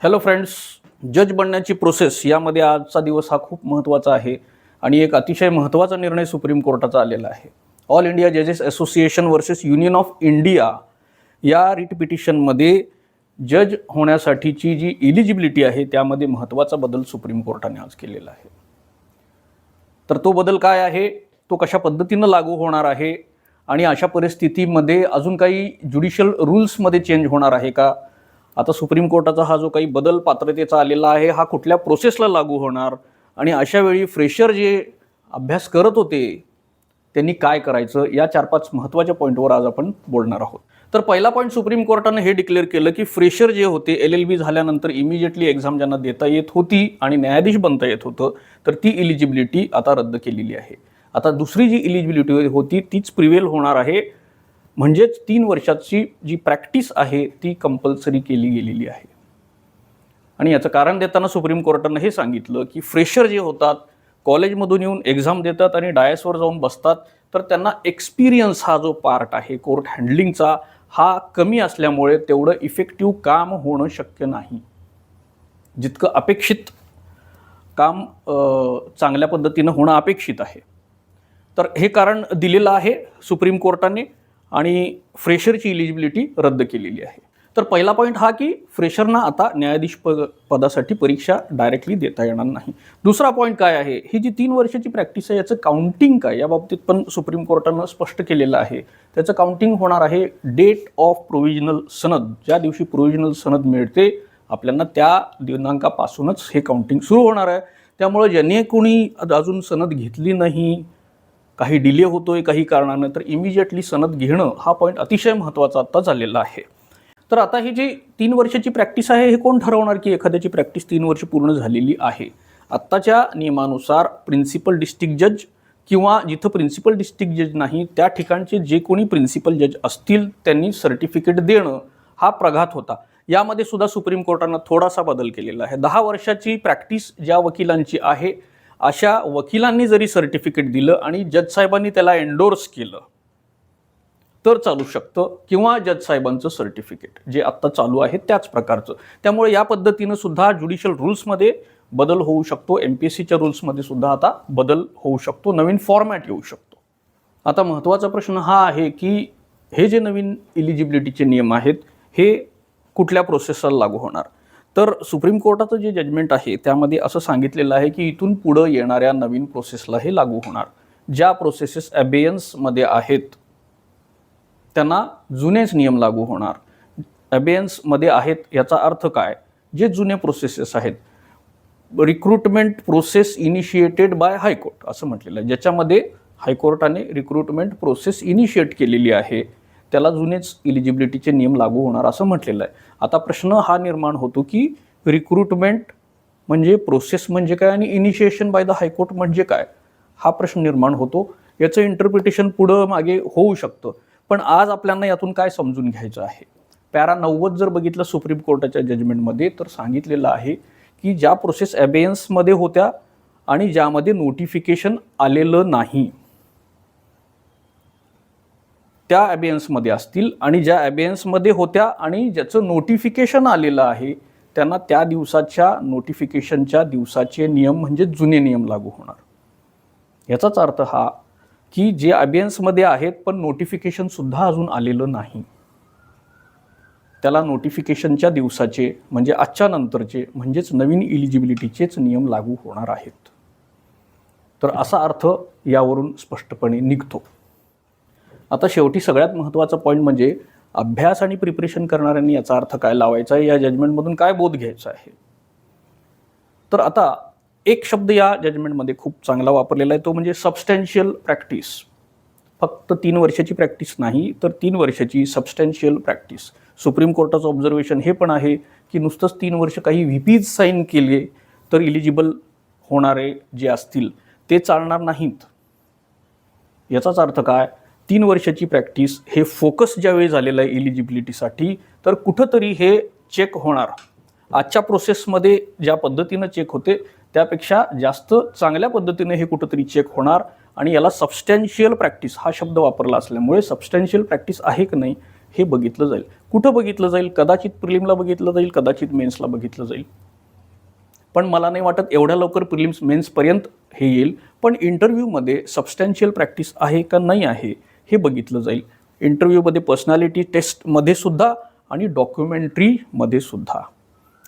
Hello friends, जज बनण्याची process यामध्ये आजचा दिवस हा खूप महत्त्वाचा आहे आणि एक अतिशय महत्त्वाचा निर्णय सुप्रीम कोर्टाचा आलेला आहे. ऑल इंडिया जजेस association versus union of India या रिट पिटिशनमध्ये जज होण्यासाठीची जी इलिजिबिलिटी आहे त्यामध्ये महत्त्वाचा बदल सुप्रीम कोर्टाने आज केलेला आहे. तर तो बदल काय आहे, तो कशा पद्धतीनं लागू होणार आहे आणि अशा परिस्थितीमध्ये अजून काही ज्युडिशियल रूल्समध्ये चेंज होणार आहे का? आता सुप्रीम कोर्टाचा हा जो काही बदल पात्रतेचा आलेला आहे हा कुठल्या प्रोसेसला लागू होणार आणि अशा वेळी फ्रेशर जे अभ्यास करत होते त्यांनी काय करायचं, या 4-5 महत्त्वाच्या पॉईंटवर आज आपण बोलणार आहोत. तर पहिला पॉईंट, सुप्रीम कोर्टाने हे डिक्लेअर केलं की फ्रेशर जे होते LLB झाल्यानंतर इमिजिएटली एक्झाम ज्यांना देता येत होती आणि न्यायाधीश बनता येत होतं तर ती इलिजिबिलिटी आता रद्द केलेली आहे. आता दुसरी जी इलिजिबिलिटी होती तीच प्रिव्हेल होणार आहे, म्हणजेच 3 वर्षाची जी प्रॅक्टिस आहे ती कंपल्सरी केली गेलेली आहे. आणि याचं कारण देताना सुप्रीम कोर्टानं हे सांगितलं की फ्रेशर जे होतात कॉलेजमधून येऊन एक्झाम देतात आणि डायसवर जाऊन बसतात तर त्यांना एक्सपिरियन्स हा जो पार्ट आहे कोर्ट हँडलिंगचा हा कमी असल्यामुळे तेवढं इफेक्टिव्ह काम होणं शक्य नाही. जितकं अपेक्षित काम चांगल्या पद्धतीनं होणं अपेक्षित आहे. तर हे कारण दिलेलं आहे सुप्रीम कोर्टाने आणि फ्रेशरची इलिजिबिलिटी रद्द केलेली आहे. तर पहिला पॉईंट हा की फ्रेशरना आता न्यायाधीश पदासाठी परीक्षा डायरेक्टली देता येणार नाही. दुसरा पॉईंट काय आहे, ही जी 3 वर्षाची प्रॅक्टिस आहे याचं काउंटिंग काय, या बाबतीत पण सुप्रीम कोर्टानं स्पष्ट केलेलं आहे. त्याचं काउंटिंग होणार आहे डेट ऑफ प्रोव्हिजनल सनद. ज्या दिवशी प्रोव्हिजनल सनद मिळते आपल्याला त्या दिनांकापासूनच हे काउंटिंग सुरू होणार आहे. त्यामुळे ज्यांनी कोणी अजून सनद घेतली नाही, काही डिले होतोय काही कारणानं, तर इमिजिएटली सनद घेणं हा पॉईंट अतिशय महत्त्वाचा आता झालेला आहे. तर आता ही जी 3 वर्षाची प्रॅक्टिस आहे हे कोण ठरवणार की एखाद्याची प्रॅक्टिस 3 वर्ष पूर्ण झालेली आहे? आत्ताच्या नियमानुसार प्रिन्सिपल डिस्ट्रिक्ट जज किंवा जिथं प्रिन्सिपल डिस्ट्रिक्ट जज नाही त्या ठिकाणचे जे कोणी प्रिन्सिपल जज असतील त्यांनी सर्टिफिकेट देणं हा प्रघात होता. यामध्ये सुद्धा सुप्रीम कोर्टानं थोडासा बदल केलेला आहे. 10 वर्षाची प्रॅक्टिस ज्या वकिलांची आहे अशा वकिलांनी जरी सर्टिफिकेट दिलं आणि जज साहेबांनी त्याला एंडोर्स केलं तर चालू शकतं, किंवा जज साहेबांचं सर्टिफिकेट जे आत्ता चालू आहे त्याच प्रकारचं. त्यामुळे या पद्धतीनं सुद्धा ज्युडिशियल रूल्समध्ये बदल होऊ शकतो. MPSCच्या रूल्समध्ये सुद्धा आता बदल होऊ शकतो, नवीन फॉर्मॅट येऊ शकतो. आता महत्त्वाचा प्रश्न हा आहे की हे जे नवीन इलिजिबिलिटीचे नियम आहेत हे कुठल्या प्रोसेसला लागू होणार? तर सुप्रीम कोर्टाचं जे जजमेंट आहे त्यामध्ये असं सांगितलेलं आहे की इथून पुढं येणाऱ्या नवीन प्रोसेसला हे लागू होणार. ज्या प्रोसेसेस अबेयन्समध्ये आहेत त्यांना जुनेच नियम लागू होणार. अबेयन्समध्ये आहेत याचा अर्थ काय? जे जुने प्रोसेसेस आहेत, recruitment process initiated by high court असं म्हटलेलं आहे, ज्याच्यामध्ये हायकोर्टाने रिक्रुटमेंट प्रोसेस इनिशिएट केलेली आहे त्याला जुनेच इलिजिबिलिटीचे नियम लागू होणार असं म्हटलेलं आहे. आता प्रश्न हा निर्माण होतो की रिक्रुटमेंट म्हणजे प्रोसेस म्हणजे काय आणि इनिशिएशन बाय द हायकोर्ट म्हणजे काय, हा प्रश्न निर्माण होतो. याचं इंटरप्रिटेशन पुढं मागे होऊ शकतं, पण आज आपल्याला यातून काय समजून घ्यायचं आहे? पॅरा 90 जर बघितलं सुप्रीम कोर्टाच्या जजमेंटमध्ये तर सांगितलेलं आहे की ज्या प्रोसेस अबेयन्समध्ये होत्या आणि ज्यामध्ये नोटिफिकेशन आलेलं नाही त्या अबेयन्समध्ये असतील, आणि ज्या अबेयन्समध्ये होत्या आणि ज्याचं नोटिफिकेशन आलेलं आहे त्यांना त्या दिवसाच्या नोटिफिकेशनच्या दिवसाचे नियम म्हणजे जुने नियम लागू होणार. याचाच अर्थ हा की जे अबेयन्समध्ये आहेत पण नोटिफिकेशनसुद्धा अजून आलेलं नाही त्याला नोटिफिकेशनच्या दिवसाचे म्हणजे आजच्या नंतरचे म्हणजेच नवीन इलिजिबिलिटीचेच नियम लागू होणार आहेत. तर असा अर्थ यावरून स्पष्टपणे निघतो. आता शेवटी सगळ्यात महत्त्वाचा पॉईंट म्हणजे अभ्यास आणि प्रिपरेशन करणाऱ्यांनी याचा अर्थ काय लावायचा आहे, या जजमेंटमधून काय बोध घ्यायचा आहे? तर आता एक शब्द या जजमेंटमध्ये खूप चांगला वापरलेला आहे, तो म्हणजे सबस्टॅन्शियल प्रॅक्टिस. फक्त 3 वर्षाची प्रॅक्टिस नाही तर 3 वर्षाची सबस्टॅन्शियल प्रॅक्टिस. सुप्रीम कोर्टाचं ऑब्झर्वेशन हे पण आहे की नुसतंच 3 वर्ष काही VPs साईन केले तर इलिजिबल होणारे जे असतील ते चालणार नाहीत. याचाच अर्थ काय? 3 वर्षाची प्रॅक्टिस हे फोकस ज्यावेळी झालेलं आहे इलिजिबिलिटीसाठी तर कुठंतरी हे चेक होणार. आजच्या प्रोसेसमध्ये ज्या पद्धतीनं चेक होते त्यापेक्षा जास्त चांगल्या पद्धतीने हे कुठंतरी चेक होणार आणि याला सबस्टॅन्शियल प्रॅक्टिस हा शब्द वापरला असल्यामुळे सबस्टॅन्शियल प्रॅक्टिस आहे की नाही हे बघितलं जाईल. कुठं बघितलं जाईल? कदाचित प्रिलिमला बघितलं जाईल, कदाचित मेन्सला बघितलं जाईल. पण मला नाही वाटत एवढ्या लवकर प्रिलिम्स मेन्सपर्यंत हे येईल. पण इंटरव्ह्यूमध्ये सबस्टॅन्शियल प्रॅक्टिस आहे का नाही आहे हे बघितलं जाईल. इंटरव्ह्यूमध्ये पर्सनॅलिटी टेस्टमध्ये सुद्धा आणि डॉक्युमेंटरीमध्ये सुद्धा.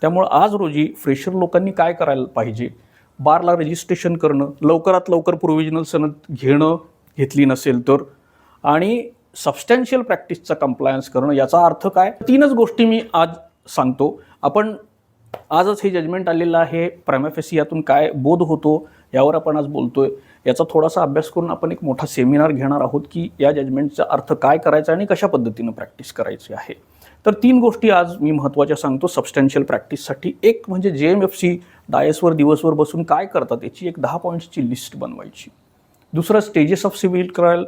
त्यामुळं आज रोजी फ्रेशर लोकांनी काय करायला पाहिजे? बारला रजिस्ट्रेशन करणं, लवकरात लवकर प्रोव्हिजनल सनद घेतली नसेल तर, आणि सबस्टॅन्शियल प्रॅक्टिसचा कंप्लायन्स करणं. याचा अर्थ काय? 3च गोष्टी मी आज सांगतो. आपण आजच हे जजमेंट आलेलं आहे, प्रायमा फेसी यातून काय बोध होतो यावर आपण आज बोलतोय. याचा थोडासा अभ्यास करून आपण एक मोठा सेमिनार घेणार आहोत की या जजमेंटचा अर्थ काय करायचा आणि कशा पद्धतीनं प्रॅक्टिस करायची आहे. तर 3 गोष्टी आज मी महत्त्वाच्या सांगतो सबस्टॅन्शियल प्रॅक्टिससाठी. एक म्हणजे JMFC डायसवर दिवसभर बसून काय करतात याची एक 10 पॉईंट्सची लिस्ट बनवायची. दुसरं stages of civil trial,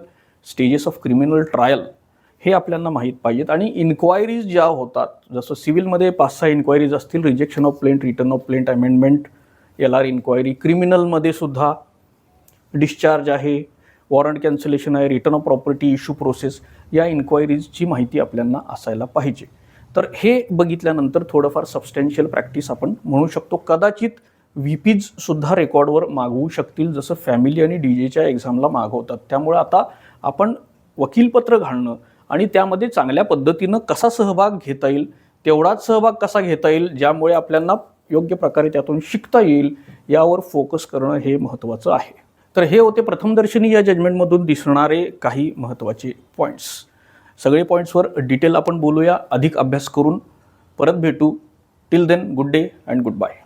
stages of criminal trial हे आपल्याला माहीत पाहिजेत. आणि इन्क्वायरीज ज्या होतात, जसं सिव्हिलमध्ये 5-6 इन्क्वायरीज असतील, rejection of plaint, return of plaint, amendment, LR inquiry. क्रिमिनलमध्ये सुद्धा डिस्चार्ज आहे, वॉरंट कॅन्सलेशन आहे, return of property issue process, या इन्क्वायरीजची माहिती आपल्याला असायला पाहिजे. तर हे बघितल्यानंतर थोडंफार सबस्टॅन्शियल प्रॅक्टिस आपण म्हणू शकतो. कदाचित VPs सुद्धा रेकॉर्डवर मागवू शकतील, जसं फॅमिली आणि DJच्या एक्झामला मागवतात. त्यामुळे आता आपण वकीलपत्र घालणं आणि त्यामध्ये चांगल्या पद्धतीनं कसा सहभाग घेता येईल, तेवढाच सहभाग कसा घेता येईल ज्यामुळे आपल्याला योग्य प्रकारे त्यातून शिकता येईल, यावर फोकस करणं हे महत्त्वाचं आहे. तर हे होते प्रथमदर्शनी या जजमेंटमधून दिसणारे काही महत्त्वाचे पॉईंट्स. सगळे पॉईंट्सवर डिटेल आपण बोलूया, अधिक अभ्यास करून. परत भेटू. Till then, good day and good bye.